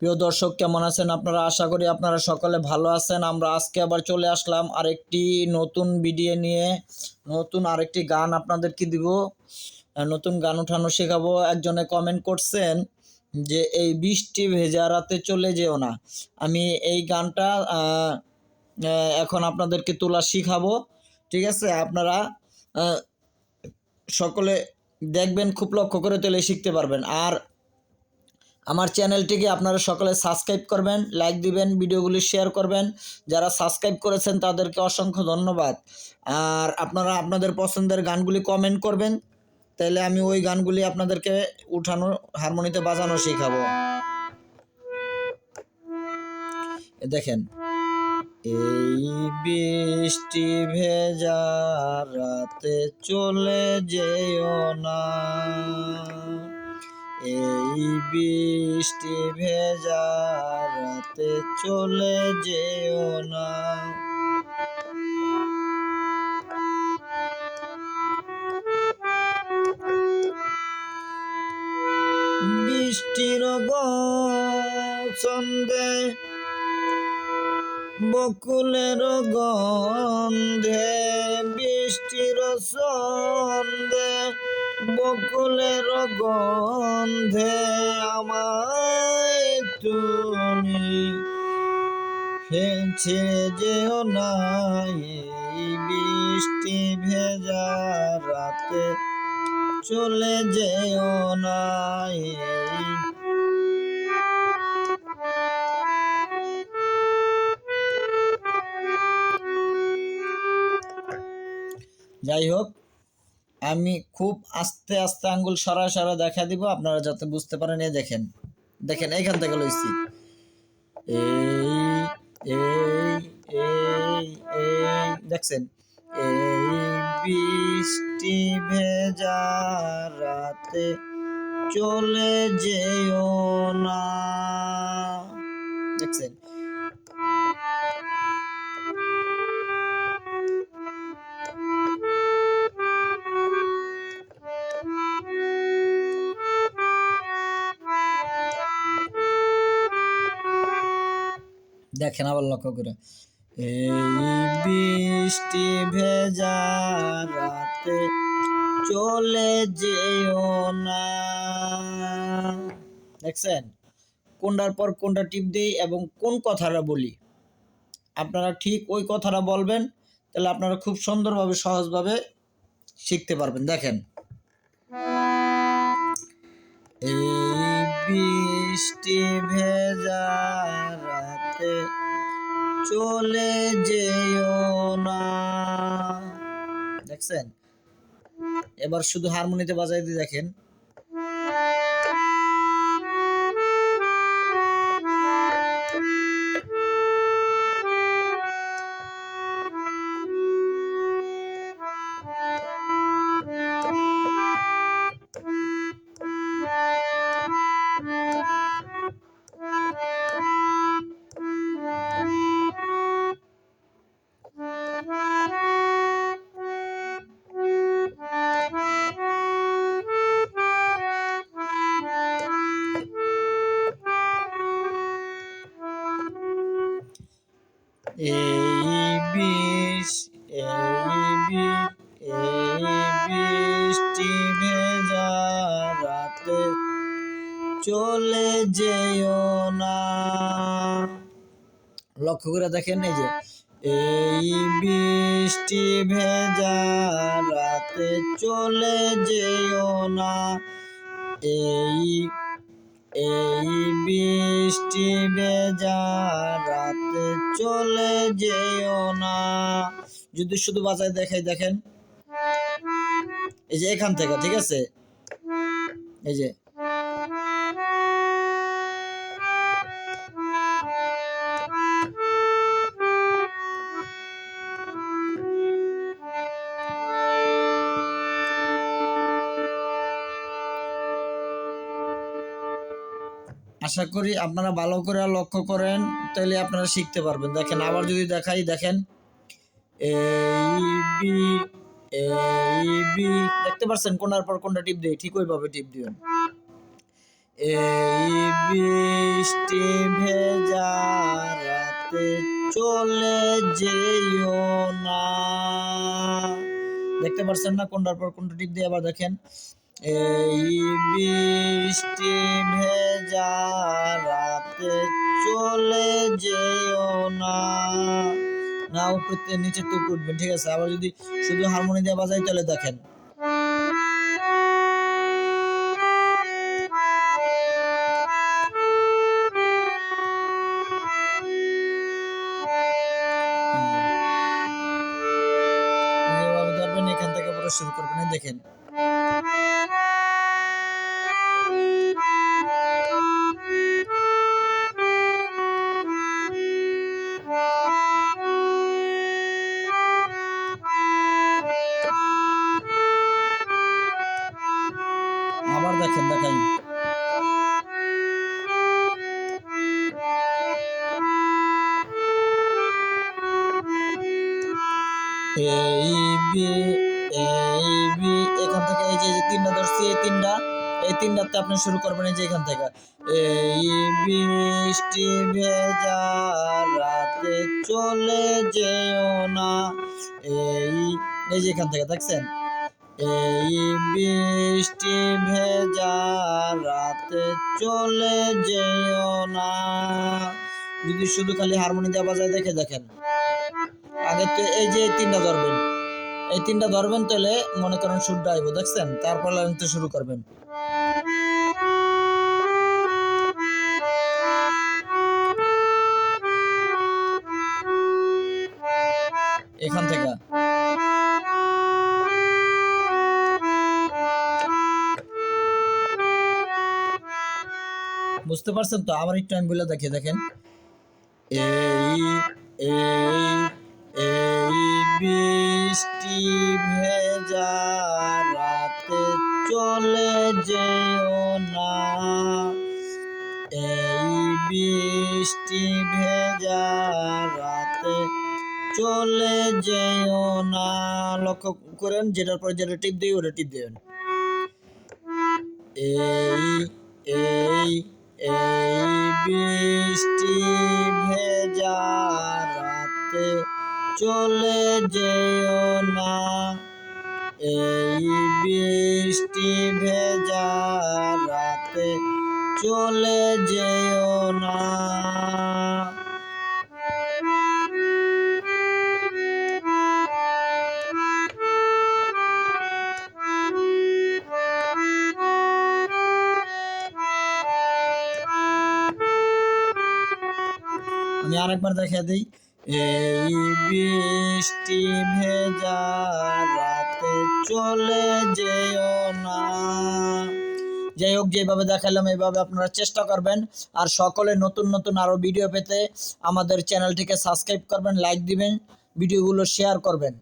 প্রিয় দর্শক, কেমন আছেন আপনারা? আশা করি আপনারা সকলে ভালো আছেন। আমরা আজকে আবার চলে আসলাম আরেকটি নতুন ভিডিও নিয়ে। নতুন আরেকটি গান আপনাদেরকে দিব, নতুন গান উঠানো শেখাবো। একজনে কমেন্ট করছেন যে এই বৃষ্টি ভেজা রাতে চলে যেও না। আমি এই গানটা এখন আপনাদেরকে তোলা শিখাবো। ঠিক আছে, আপনারা সকলে দেখবেন, খুব লক্ষ্য করে তোলে শিখতে পারবেন। আর আমার চ্যানেলটিকে আপনারা সকলে সাবস্ক্রাইব করবেন, লাইক দিবেন, ভিডিওগুলি শেয়ার করবেন। যারা সাবস্ক্রাইব করেছেন তাদেরকে অসংখ্য ধন্যবাদ। আর আপনারা আপনাদের পছন্দের গানগুলি কমেন্ট করবেন, তাহলে আমি ওই গানগুলি আপনাদেরকে উঠানো, হারমোনিতে বাজানো শেখাবো। দেখেন, এই বৃষ্টি ভেজা রাতে চলে যেও না, এই বৃষ্টি ভেজা রাতে চলে যেও না। বৃষ্টির ছন্দে বকুলের গন্ধে, বৃষ্টির ছন্দে বকুলের গন্ধে আমায় তুমি ছেড়ে যেও না, এই বৃষ্টি ভেজা রাতে চলে যেও না। যাই হোক, আমি খুব আস্তে আস্তে আঙ্গুল সরায় সরায় দেখা দিব, আপনারা যাতে বুঝতে পারেন। এই দেখেন, দেখেন এইখান থেকে লইছি। এই এই এই এই দেখছেন, এই বৃষ্টি ভেজা রাতে চলে যেও না। দেখছেন, দেখেন আবার লক্ষ্য করে, এই বৃষ্টি ভেজা রাতে চলে যেও না। দেখছেন কোনটার পর কোনটা টিপ দেই এবং কোন কথাটা বলি, আপনারা ঠিক ওই কথাটা বলবেন, তাহলে আপনারা খুব সুন্দরভাবে সহজভাবে শিখতে পারবেন। দেখেন, এই বৃষ্টি ভেজা রাতে চলে যেও না। দেখছেন, এবার শুধু হারমোনিতে বাজাই দিয়ে দেখেন, এই বৃষ্টি ভেজা রাতে চলে যেও না। লক্ষ্য করে দেখেন, এই যে এই বৃষ্টি ভেজা রাতে চলে যেও না, এই এই বৃষ্টি ভেজা রাতে চলে যেও না। যদি শুধু বাজায় দেখাই, দেখেন এই যে এখান থেকে, ঠিক আছে, এই যে আশা করি আপনারা ভালো করে লক্ষ্য করেন, তাহলে আপনারা শিখতে পারবেন। দেখেন আবার যদি দেখাই, দেখেন এই বি এই বি, দেখতে পাচ্ছেন কোনটার পর কোনটা টিপ দেই, ঠিক ওইভাবে টিপ দিবেন। এই বৃষ্টি ভেজা রাতে চলে যেও না। দেখতে পাচ্ছেন না কোনটার পর কোনটা টিপ দিয়ে আবার দেখেন। এই বৃষ্টি ভেজা রাতে চলে যেও না। না উপরে নিচে তো উঠবেন, ঠিক আছে। আবার যদি শুধু হারমোনি দিয়ে বাজাই তাহলে দেখেন। এভাবে ধরবেন, এখান থেকে পুরো শুরু করবেন, দেখেন। আবার দেখেন, দেখাই। এখান থেকে এই যে তিনটা ধরছি, এই তিনটাতে আপনি শুরু করবেন এই যে এখান থেকে। এই বৃষ্টি ভেজা রাতে চলে যেও না। এই যে এখান থেকে দেখছেন, এই বৃষ্টি ভেজা রাতে চলে যেও না। যদি শুধু খালি হারমোনি দিয়ে বাজায় দেখেন। আগে তো এই যে তিনটা ধরবেন, এই তিনটা ধরবেন, তাহলে মনে করেন সুরটা আইব, দেখছেন। তারপর লাইন তো শুরু করবেন এখান থেকে। বুঝতে পারছেন তো? আবার একটু আমি বলে দেখিয়ে দেখেন। এই এই এই বৃষ্টি ভেজা রাতে চলে যেও না। এই বৃষ্টি ভেজা রাতে চলে যেও না। লক্ষ্য করেন, যেটার পরে যেটা টিপ দিই ওটা টিপ দেবেন। এই এই এই বৃষ্টি ভেজা রাতে চলে যেও না। এই বৃষ্টি ভেজা রাতে চলে যেও না। আমি আরেকবার দেখিয়ে দিই। এই বৃষ্টি ভেজা রাতে চলে যেও না। যাই হোক, যেভাবে দেখালাম এইভাবে আপনারা চেষ্টা করবেন। আর সকলে নতুন নতুন আরো ভিডিও পেতে আমাদের চ্যানেলটিকে সাবস্ক্রাইব করবেন, লাইক দিবেন, ভিডিওগুলো শেয়ার করবেন।